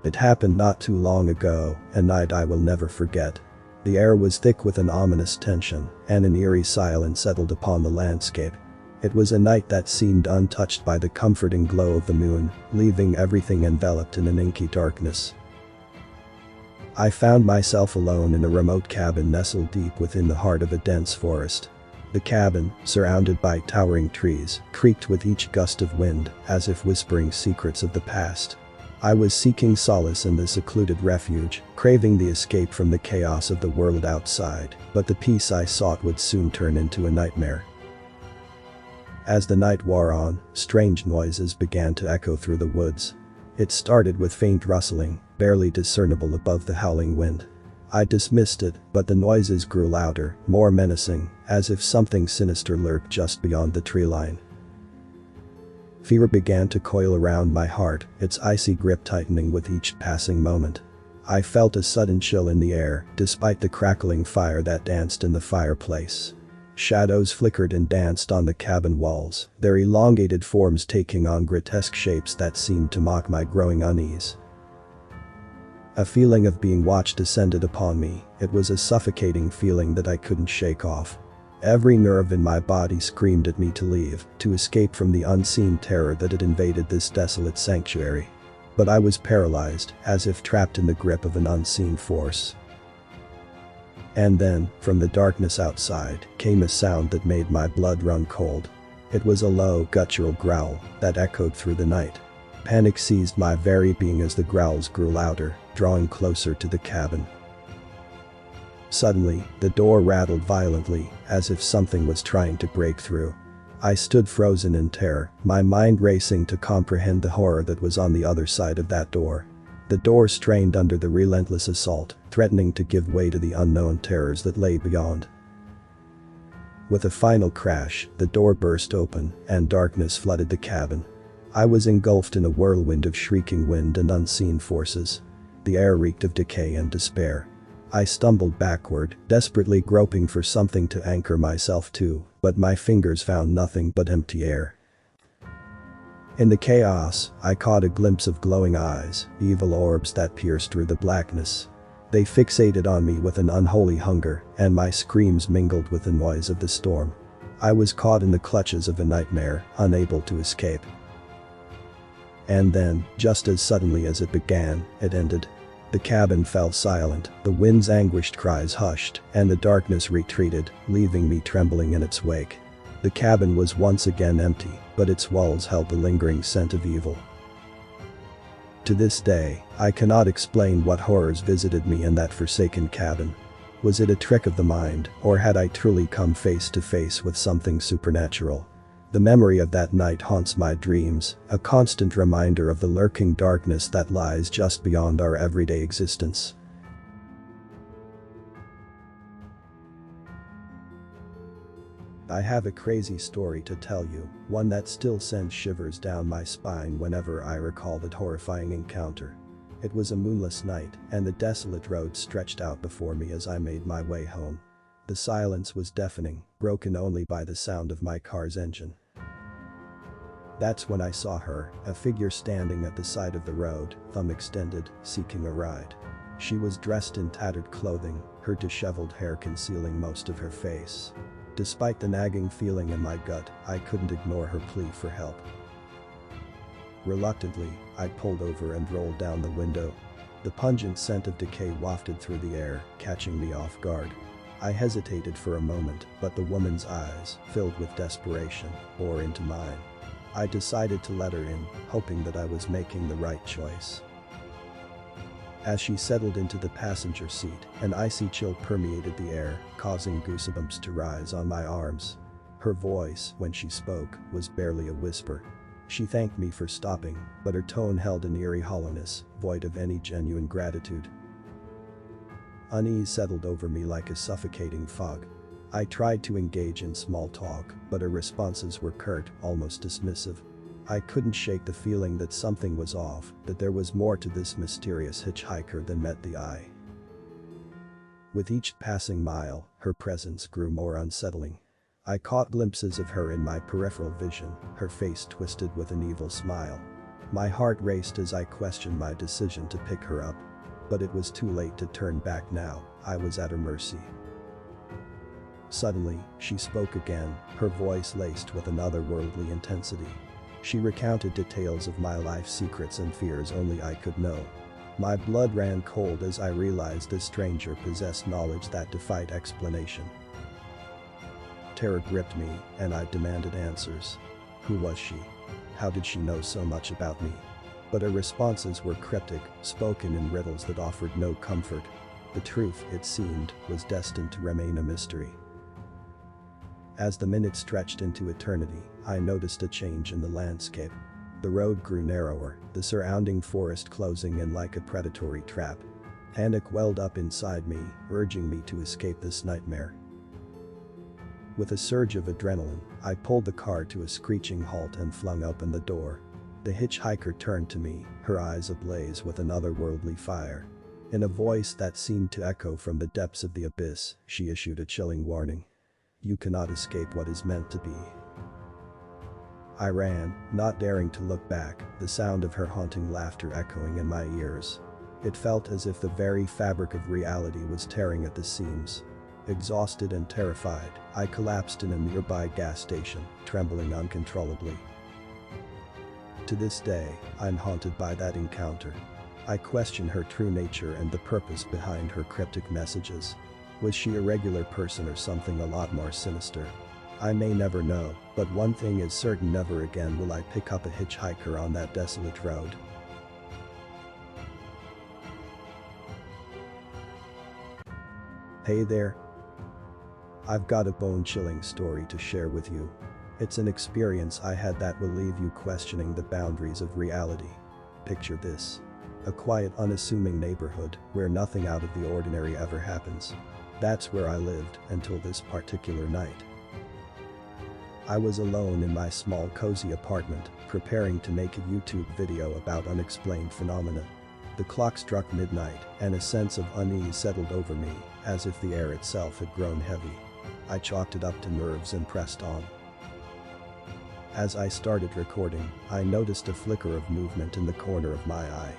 It happened not too long ago, a night I will never forget. The air was thick with an ominous tension, and an eerie silence settled upon the landscape. It was a night that seemed untouched by the comforting glow of the moon, leaving everything enveloped in an inky darkness. I found myself alone in a remote cabin nestled deep within the heart of a dense forest. The cabin, surrounded by towering trees, creaked with each gust of wind, as if whispering secrets of the past. I was seeking solace in this secluded refuge, craving the escape from the chaos of the world outside, but the peace I sought would soon turn into a nightmare. As the night wore on, strange noises began to echo through the woods. It started with faint rustling, barely discernible above the howling wind. I dismissed it, but the noises grew louder, more menacing, as if something sinister lurked just beyond the tree line. Fear began to coil around my heart, its icy grip tightening with each passing moment. I felt a sudden chill in the air, despite the crackling fire that danced in the fireplace. Shadows flickered and danced on the cabin walls, their elongated forms taking on grotesque shapes that seemed to mock my growing unease. A feeling of being watched descended upon me. It was a suffocating feeling that I couldn't shake off. Every nerve in my body screamed at me to leave, to escape from the unseen terror that had invaded this desolate sanctuary. But I was paralyzed, as if trapped in the grip of an unseen force. And then, from the darkness outside, came a sound that made my blood run cold. It was a low, guttural growl that echoed through the night. Panic seized my very being as the growls grew louder, drawing closer to the cabin. Suddenly, the door rattled violently, as if something was trying to break through. I stood frozen in terror, my mind racing to comprehend the horror that was on the other side of that door. The door strained under the relentless assault, threatening to give way to the unknown terrors that lay beyond. With a final crash, the door burst open, and darkness flooded the cabin. I was engulfed in a whirlwind of shrieking wind and unseen forces. The air reeked of decay and despair. I stumbled backward, desperately groping for something to anchor myself to, but my fingers found nothing but empty air. In the chaos, I caught a glimpse of glowing eyes, evil orbs that pierced through the blackness. They fixated on me with an unholy hunger, and my screams mingled with the noise of the storm. I was caught in the clutches of a nightmare, unable to escape. And then, just as suddenly as it began, it ended. The cabin fell silent, the wind's anguished cries hushed, and the darkness retreated, leaving me trembling in its wake. The cabin was once again empty, but its walls held the lingering scent of evil. To this day, I cannot explain what horrors visited me in that forsaken cabin. Was it a trick of the mind, or had I truly come face to face with something supernatural? The memory of that night haunts my dreams, a constant reminder of the lurking darkness that lies just beyond our everyday existence. I have a crazy story to tell you, one that still sends shivers down my spine whenever I recall that horrifying encounter. It was a moonless night, and the desolate road stretched out before me as I made my way home. The silence was deafening, broken only by the sound of my car's engine. That's when I saw her, a figure standing at the side of the road, thumb extended, seeking a ride. She was dressed in tattered clothing, her disheveled hair concealing most of her face. Despite the nagging feeling in my gut, I couldn't ignore her plea for help. Reluctantly, I pulled over and rolled down the window. The pungent scent of decay wafted through the air, catching me off guard. I hesitated for a moment, but the woman's eyes, filled with desperation, bore into mine. I decided to let her in, hoping that I was making the right choice. As she settled into the passenger seat, an icy chill permeated the air, causing goosebumps to rise on my arms. Her voice, when she spoke, was barely a whisper. She thanked me for stopping, but her tone held an eerie hollowness, void of any genuine gratitude. Unease settled over me like a suffocating fog. I tried to engage in small talk, but her responses were curt, almost dismissive. I couldn't shake the feeling that something was off, that there was more to this mysterious hitchhiker than met the eye. With each passing mile, her presence grew more unsettling. I caught glimpses of her in my peripheral vision, her face twisted with an evil smile. My heart raced as I questioned my decision to pick her up. But it was too late to turn back now, I was at her mercy. Suddenly, she spoke again, her voice laced with an otherworldly intensity. She recounted details of my life's secrets and fears only I could know. My blood ran cold as I realized this stranger possessed knowledge that defied explanation. Terror gripped me, and I demanded answers. Who was she? How did she know so much about me? But her responses were cryptic, spoken in riddles that offered no comfort. The truth, it seemed, was destined to remain a mystery. As the minutes stretched into eternity, I noticed a change in the landscape. The road grew narrower, the surrounding forest closing in like a predatory trap. Panic welled up inside me, urging me to escape this nightmare. With a surge of adrenaline, I pulled the car to a screeching halt and flung open the door. The hitchhiker turned to me, her eyes ablaze with an otherworldly fire. In a voice that seemed to echo from the depths of the abyss, she issued a chilling warning. You cannot escape what is meant to be. I ran, not daring to look back, the sound of her haunting laughter echoing in my ears. It felt as if the very fabric of reality was tearing at the seams. Exhausted and terrified, I collapsed in a nearby gas station, trembling uncontrollably. To this day, I'm haunted by that encounter. I question her true nature and the purpose behind her cryptic messages. Was she a regular person or something a lot more sinister? I may never know, but one thing is certain: never again will I pick up a hitchhiker on that desolate road. Hey there. I've got a bone-chilling story to share with you. It's an experience I had that will leave you questioning the boundaries of reality. Picture this. A quiet, unassuming neighborhood where nothing out of the ordinary ever happens. That's where I lived until this particular night. I was alone in my small cozy apartment, preparing to make a YouTube video about unexplained phenomena. The clock struck midnight, and a sense of unease settled over me, as if the air itself had grown heavy. I chalked it up to nerves and pressed on. As I started recording, I noticed a flicker of movement in the corner of my eye.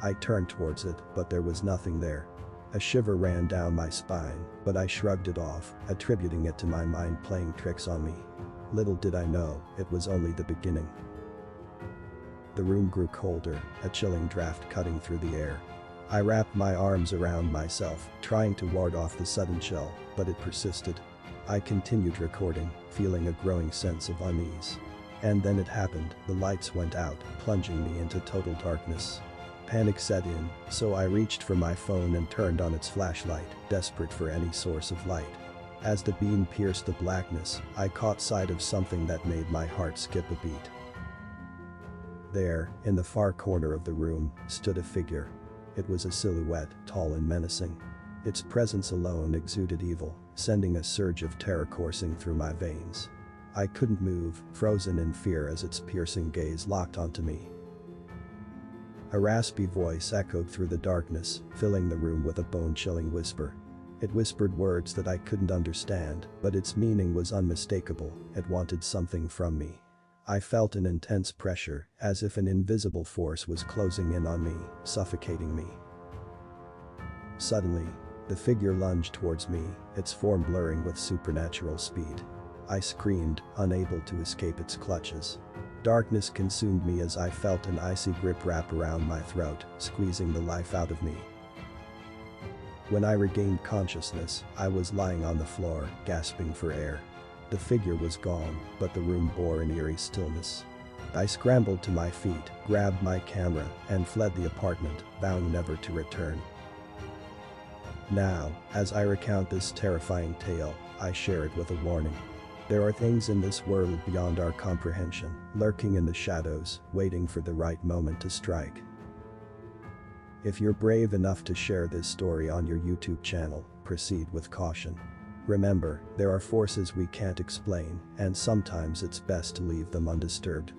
I turned towards it, but there was nothing there. A shiver ran down my spine, but I shrugged it off, attributing it to my mind playing tricks on me. Little did I know, it was only the beginning. The room grew colder, a chilling draft cutting through the air. I wrapped my arms around myself, trying to ward off the sudden chill, but it persisted. I continued recording, feeling a growing sense of unease. And then it happened, the lights went out, plunging me into total darkness. Panic set in, so I reached for my phone and turned on its flashlight, desperate for any source of light. As the beam pierced the blackness, I caught sight of something that made my heart skip a beat. There, in the far corner of the room, stood a figure. It was a silhouette, tall and menacing. Its presence alone exuded evil, sending a surge of terror coursing through my veins. I couldn't move, frozen in fear as its piercing gaze locked onto me. A raspy voice echoed through the darkness, filling the room with a bone-chilling whisper. It whispered words that I couldn't understand, but its meaning was unmistakable. It wanted something from me. I felt an intense pressure, as if an invisible force was closing in on me, suffocating me. Suddenly, the figure lunged towards me, its form blurring with supernatural speed. I screamed, unable to escape its clutches. Darkness consumed me as I felt an icy grip wrap around my throat, squeezing the life out of me. When I regained consciousness, I was lying on the floor, gasping for air. The figure was gone, but the room bore an eerie stillness. I scrambled to my feet, grabbed my camera, and fled the apartment, vowing never to return. Now, as I recount this terrifying tale, I share it with a warning. There are things in this world beyond our comprehension, lurking in the shadows, waiting for the right moment to strike. If you're brave enough to share this story on your YouTube channel, proceed with caution. Remember, there are forces we can't explain, and sometimes it's best to leave them undisturbed.